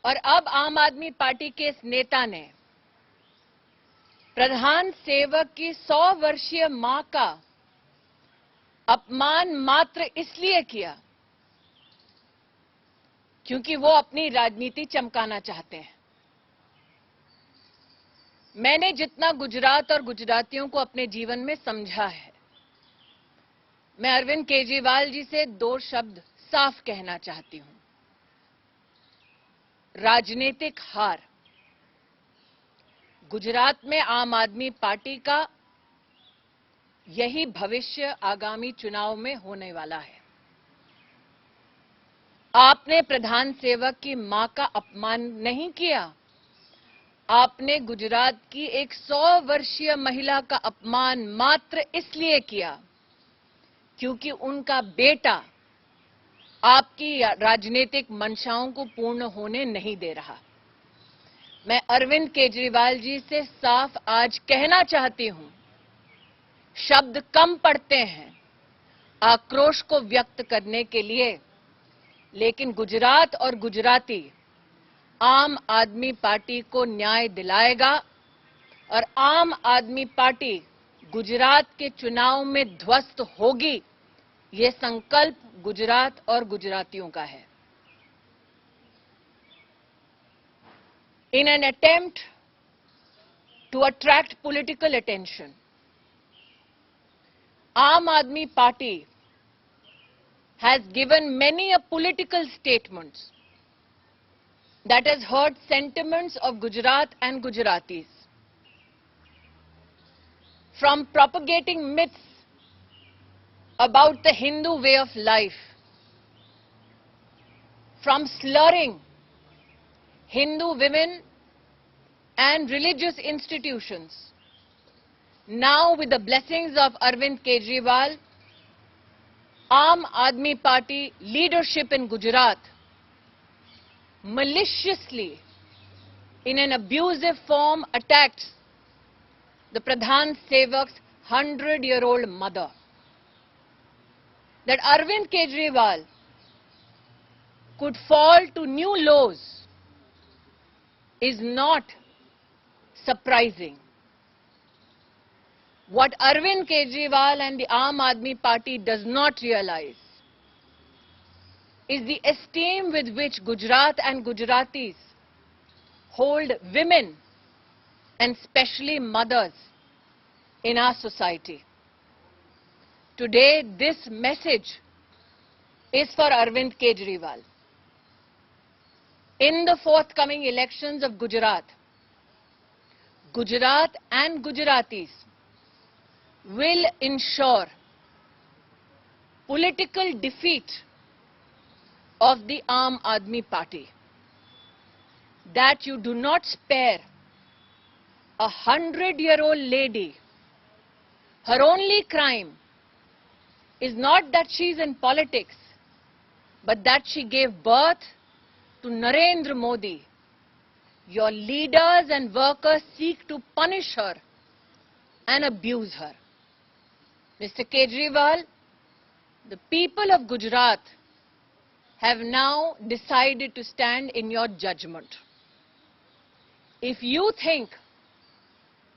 और अब आम आदमी पार्टी के इस नेता ने प्रधान सेवक की 100 वर्षीय मां का अपमान मात्र इसलिए किया क्योंकि वो अपनी राजनीति चमकाना चाहते हैं। मैंने जितना गुजरात और गुजरातियों को अपने जीवन में समझा है, मैं अरविंद केजरीवाल जी से 2 शब्द साफ कहना चाहती हूं। राजनीतिक हार। गुजरात में आम आदमी पार्टी का यही भविष्य आगामी चुनाव में होने वाला है। आपने प्रधान सेवक की मां का अपमान नहीं किया, आपने गुजरात की एक 100 वर्षीय महिला का अपमान मात्र इसलिए किया क्योंकि उनका बेटा आपकी राजनीतिक मंशाओं को पूर्ण होने नहीं दे रहा। मैं अरविंद केजरीवाल जी से साफ आज कहना चाहती हूं, शब्द कम पड़ते हैं आक्रोश को व्यक्त करने के लिए, लेकिन गुजरात और गुजराती आम आदमी पार्टी को न्याय दिलाएगा और आम आदमी पार्टी गुजरात के चुनाव में ध्वस्त होगी, ये संकल्प गुजरात और गुजरातियों का है। In an attempt to attract political attention, Aam Aadmi Party has given many a political statements that has hurt sentiments of Gujarat and Gujaratis. From propagating myths about the Hindu way of life, from slurring Hindu women and religious institutions. Now, with the blessings of Arvind Kejriwal, Aam Aadmi Party leadership in Gujarat maliciously, in an abusive form, attacks the Pradhan Sevak's 100-year-old mother. That Arvind Kejriwal could fall to new lows is not surprising. What Arvind Kejriwal and the Aam Aadmi Party does not realize is the esteem with which Gujarat and Gujaratis hold women and especially mothers in our society. Today, this message is for Arvind Kejriwal. In the forthcoming elections of Gujarat, Gujarat and Gujaratis will ensure political defeat of the Aam Aadmi Party. That you do not spare a 100-year-old lady. Her only crime is not that she is in politics, but that she gave birth to Narendra Modi. Your leaders and workers seek to punish her and abuse her. Mr. Kejriwal, the people of Gujarat have now decided to stand in your judgment. If you think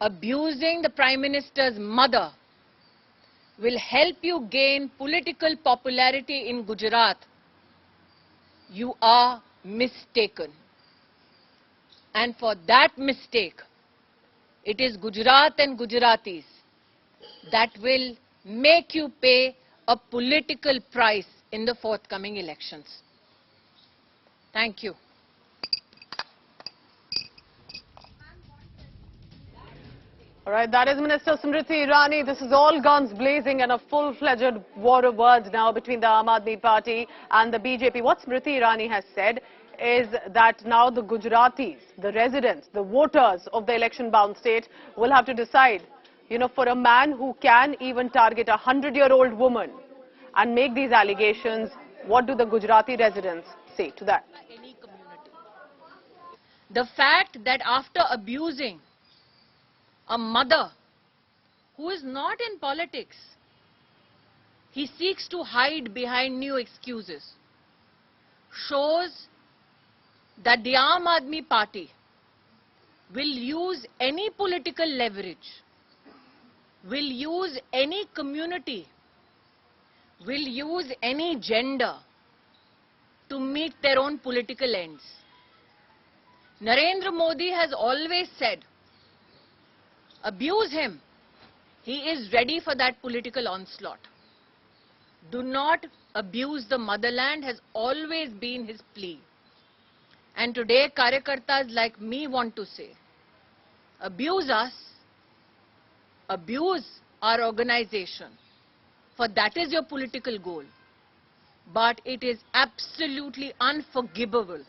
abusing the Prime Minister's mother will help you gain political popularity in Gujarat, you are mistaken. And for that mistake, it is Gujarat and Gujaratis that will make you pay a political price in the forthcoming elections. Thank you. All right, that is Minister Smriti Irani. This is all guns blazing and a full-fledged war of words now between the Aam Aadmi Party and the BJP. What Smriti Irani has said is that now the Gujaratis, the residents, the voters of the election-bound state will have to decide, for a man who can even target a 100-year-old woman and make these allegations, what do the Gujarati residents say to that? Any community. The fact that after abusing a mother who is not in politics, he seeks to hide behind new excuses, shows that the Aam Aadmi Party will use any political leverage, will use any community, will use any gender to meet their own political ends. Narendra Modi has always said, abuse him. He is ready for that political onslaught. Do not abuse the motherland has always been his plea. And today, Karyakartas like me want to say, abuse us, abuse our organization, for that is your political goal. But it is absolutely unforgivable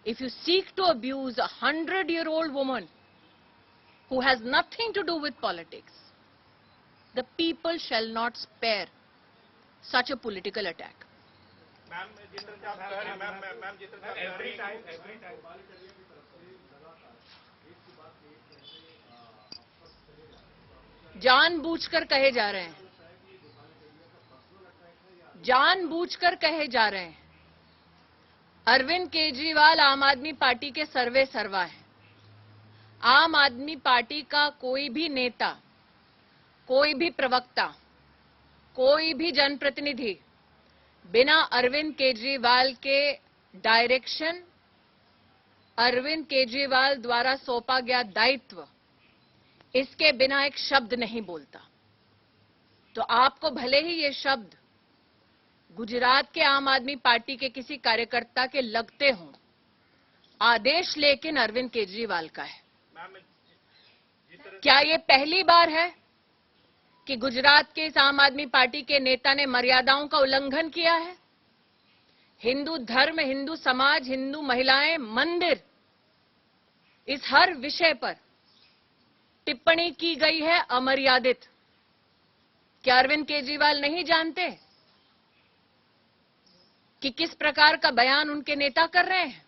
if you seek to abuse a 100-year-old woman who has nothing to do with politics. The people shall not spare such a political attack. Every time. जानबूझकर कहे जा रहे हैं, जानबूझकर कहे जा रहे हैं। अरविंद केजरीवाल आम आदमी पार्टी के सर्वे सर्वा है। आम आदमी पार्टी का कोई भी नेता, कोई भी प्रवक्ता, कोई भी जनप्रतिनिधि बिना अरविंद केजरीवाल के डायरेक्शन, अरविंद केजरीवाल द्वारा सौंपा गया दायित्व, इसके बिना एक शब्द नहीं बोलता। तो आपको भले ही ये शब्द गुजरात के आम आदमी पार्टी के किसी कार्यकर्ता के लगते हों, आदेश लेकिन अरविंद केजरीवाल का है। क्या ये पहली बार है कि गुजरात के इस आम आदमी पार्टी के नेता ने मर्यादाओं का उल्लंघन किया है? हिंदू धर्म, हिंदू समाज, हिंदू महिलाएं, मंदिर, इस हर विषय पर टिप्पणी की गई है अमर्यादित। क्या अरविंद केजरीवाल नहीं जानते कि किस प्रकार का बयान उनके नेता कर रहे हैं?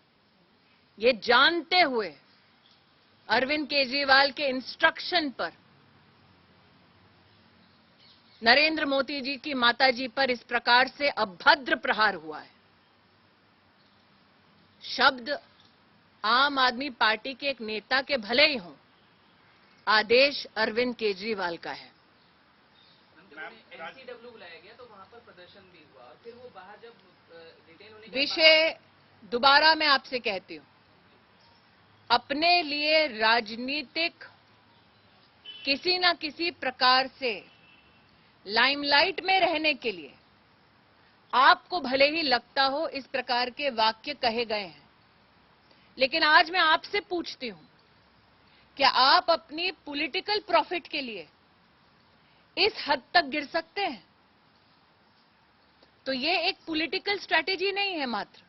ये जानते हुए अरविंद केजरीवाल के इंस्ट्रक्शन पर नरेंद्र मोदी जी की माताजी पर इस प्रकार से अभद्र प्रहार हुआ है। शब्द आम आदमी पार्टी के एक नेता के भले ही हों, आदेश अरविंद केजरीवाल का है। एनसीडब्ल्यू बुलाया गया तो वहां पर प्रदर्शन भी हुआ और फिर वो बाहर जब रिटेन होने के विषय दोबारा मैं आपसे कहती हूं, अपने लिए राजनीतिक किसी न किसी प्रकार से लाइमलाइट में रहने के लिए आपको भले ही लगता हो इस प्रकार के वाक्य कहे गए हैं, लेकिन आज मैं आपसे पूछती हूं, क्या आप अपनी पॉलिटिकल प्रॉफिट के लिए इस हद तक गिर सकते हैं? तो ये एक पॉलिटिकल स्ट्रैटेजी नहीं है मात्र,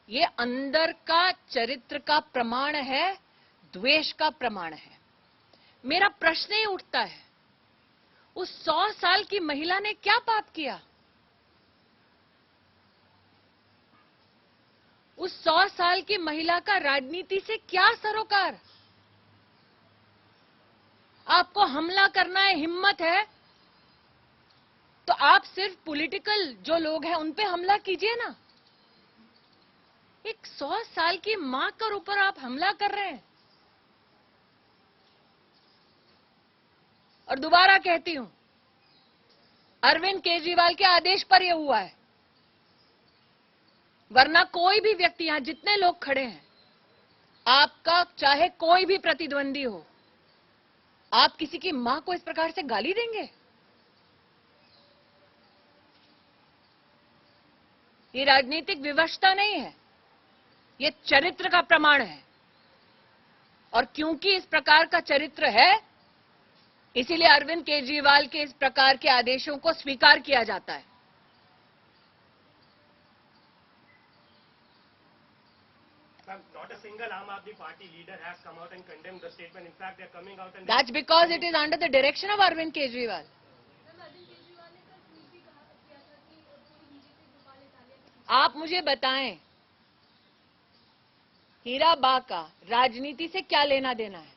ये अंदर का चरित्र का प्रमाण है, द्वेष का प्रमाण है। मेरा प्रश्न ही उठता है, उस 100 साल की महिला ने क्या पाप किया? उस 100 साल की महिला का राजनीति से क्या सरोकार? आपको हमला करना है, हिम्मत है, तो आप सिर्फ पॉलिटिकल जो लोग हैं उन पे हमला कीजिए ना। एक 100 साल की मां के ऊपर आप हमला कर रहे हैं। और दोबारा कहती हूं, अरविंद केजरीवाल के आदेश पर यह हुआ है, वरना कोई भी व्यक्ति, यहां जितने लोग खड़े हैं, आपका चाहे कोई भी प्रतिद्वंदी हो, आप किसी की मां को इस प्रकार से गाली देंगे? ये राजनीतिक विवशता नहीं है, ये चरित्र का प्रमाण है। और क्योंकि इस प्रकार का चरित्र है, इसीलिए अरविंद केजरीवाल के इस प्रकार के आदेशों को स्वीकार किया जाता है। Not a single Aam Aadmi Party leader has come out and condemned the statement. In fact, they are coming out and That's because it is under the direction of Arvind Kejriwal. आप मुझे बताएं, हीरा बा का राजनीति से क्या लेना देना है?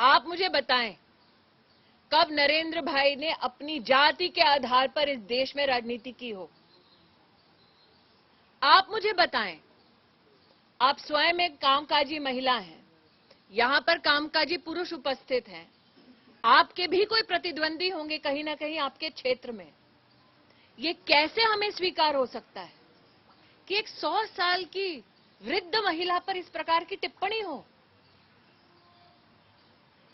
आप मुझे बताएं, कब नरेंद्र भाई ने अपनी जाति के आधार पर इस देश में राजनीति की हो? आप मुझे बताएं, आप स्वयं एक कामकाजी महिला हैं, यहां पर कामकाजी पुरुष उपस्थित हैं, आपके भी कोई प्रतिद्वंदी होंगे कहीं ना कहीं आपके क्षेत्र में। ये कैसे हमें स्वीकार हो सकता है कि एक 100 साल की वृद्ध महिला पर इस प्रकार की टिप्पणी हो?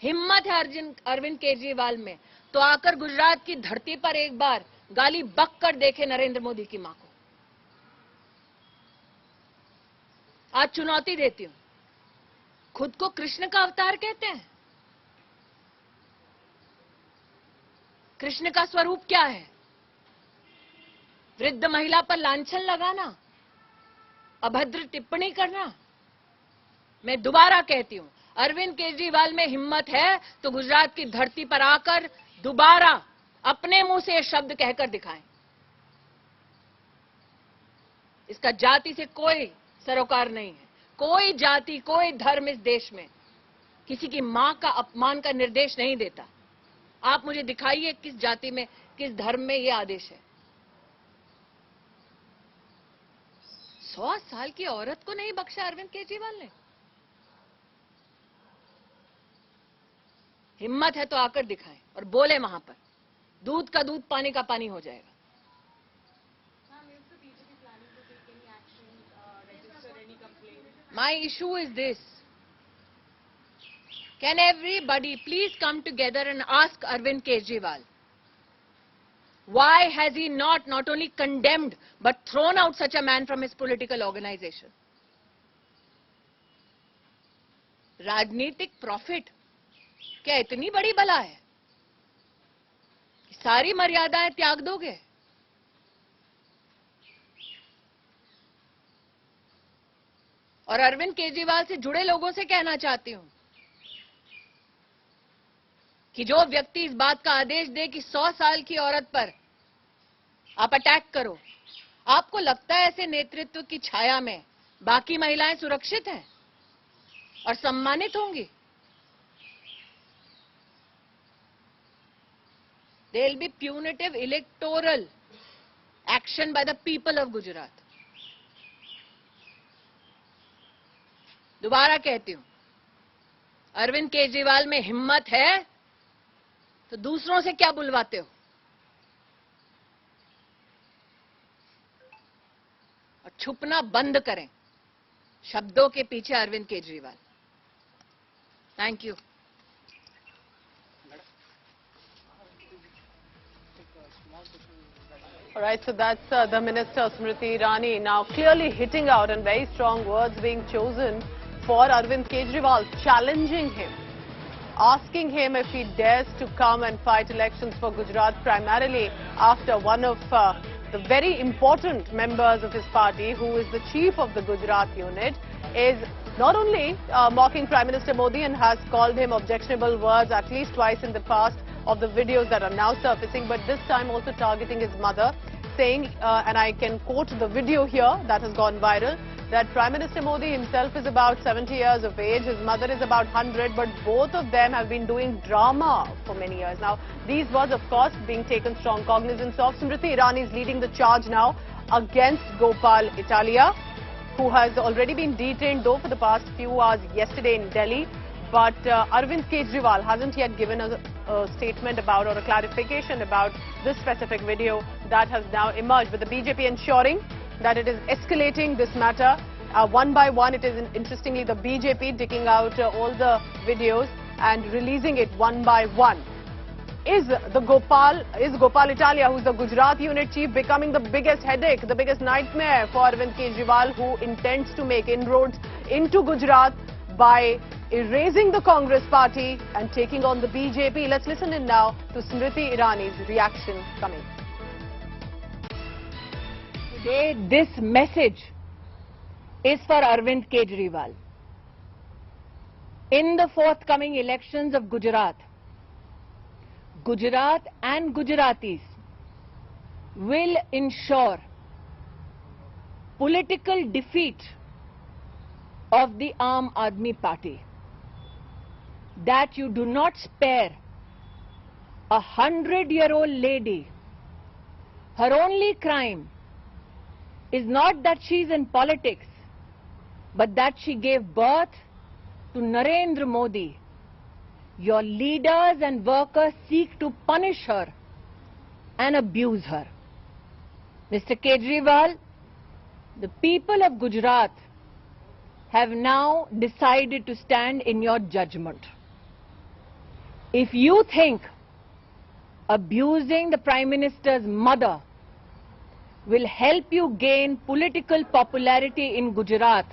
हिम्मत है अरविंद केजरीवाल में तो आकर गुजरात की धरती पर एक बार गाली बक कर देखे नरेंद्र मोदी की मां को। आज चुनौती देती हूं, खुद को कृष्ण का अवतार कहते हैं। कृष्ण का स्वरूप क्या है? वृद्ध महिला पर लांछन लगाना, अभद्र टिप्पणी करना। मैं दोबारा कहती हूं, अरविंद केजरीवाल में हिम्मत है तो गुजरात की धरती पर आकर दोबारा अपने मुंह से ये शब्द कहकर दिखाएं। इसका जाति से कोई सरोकार नहीं है। कोई जाति, कोई धर्म इस देश में किसी की मां का अपमान का निर्देश नहीं देता। आप मुझे दिखाइए किस जाति में, किस धर्म में यह आदेश है। 100 साल की औरत को नहीं बख्शा अरविंद केजरीवाल ने। हिम्मत है तो आकर दिखाएं और बोले वहां पर। दूध का दूध, पानी का पानी हो जाएगा। My issue is this. Can everybody please come together and ask Arvind Kejriwal, why has he not only condemned but thrown out such a man from his political organization? राजनीतिक प्रॉफिट क्या इतनी बड़ी बला है? सारी मर्यादाएं त्याग दोगे? और अरविंद केजरीवाल से जुड़े लोगों से कहना चाहती हूं कि जो व्यक्ति इस बात का आदेश दे कि 100 साल की औरत पर आप अटैक करो, आपको लगता है ऐसे नेतृत्व की छाया में बाकी महिलाएं सुरक्षित हैं और सम्मानित होंगी? There will be punitive electoral action by the people of Gujarat. दोबारा कहती हूं, अरविंद केजरीवाल में हिम्मत है तो दूसरों से क्या बुलवाते हो? और छुपना बंद करें शब्दों के पीछे Arvind Kejriwal. Thank you. All right, so that's the Minister Smriti Irani now clearly hitting out and very strong words being chosen for Arvind Kejriwal, challenging him, asking him if he dares to come and fight elections for Gujarat, primarily after one of the very important members of his party, who is the chief of the Gujarat unit, is not only mocking Prime Minister Modi and has called him objectionable words at least twice in the past of the videos that are now surfacing, but this time also targeting his mother, saying, and I can quote the video here that has gone viral, that Prime Minister Modi himself is about 70 years of age, his mother is about 100, but both of them have been doing drama for many years. Now, these words, of course, being taken strong cognizance of. Smriti Irani is leading the charge now against Gopal Italia, who has already been detained, though, for the past few hours yesterday in Delhi. But Arvind Kejriwal hasn't yet given a statement about or a clarification about this specific video that has now emerged, with the BJP ensuring that it is escalating this matter one by one. It is interestingly the BJP digging out all the videos and releasing it one by one. Is Gopal Italia, who's the Gujarat unit chief, becoming the biggest headache, the biggest nightmare for Arvind Kejriwal, who intends to make inroads into Gujarat by erasing the Congress party and taking on the BJP? Let's listen in now to Smriti Irani's reaction coming. Today, this message is for Arvind Kejriwal. In the forthcoming elections of Gujarat, Gujarat and Gujaratis will ensure political defeat of the Aam Aadmi Party. That you do not spare a 100-year-old lady. Her only crime is not that she is in politics, but that she gave birth to Narendra Modi. Your leaders and workers seek to punish her and abuse her. Mr. Kejriwal, the people of Gujarat have now decided to stand in your judgment. If you think abusing the Prime Minister's mother will help you gain political popularity in Gujarat,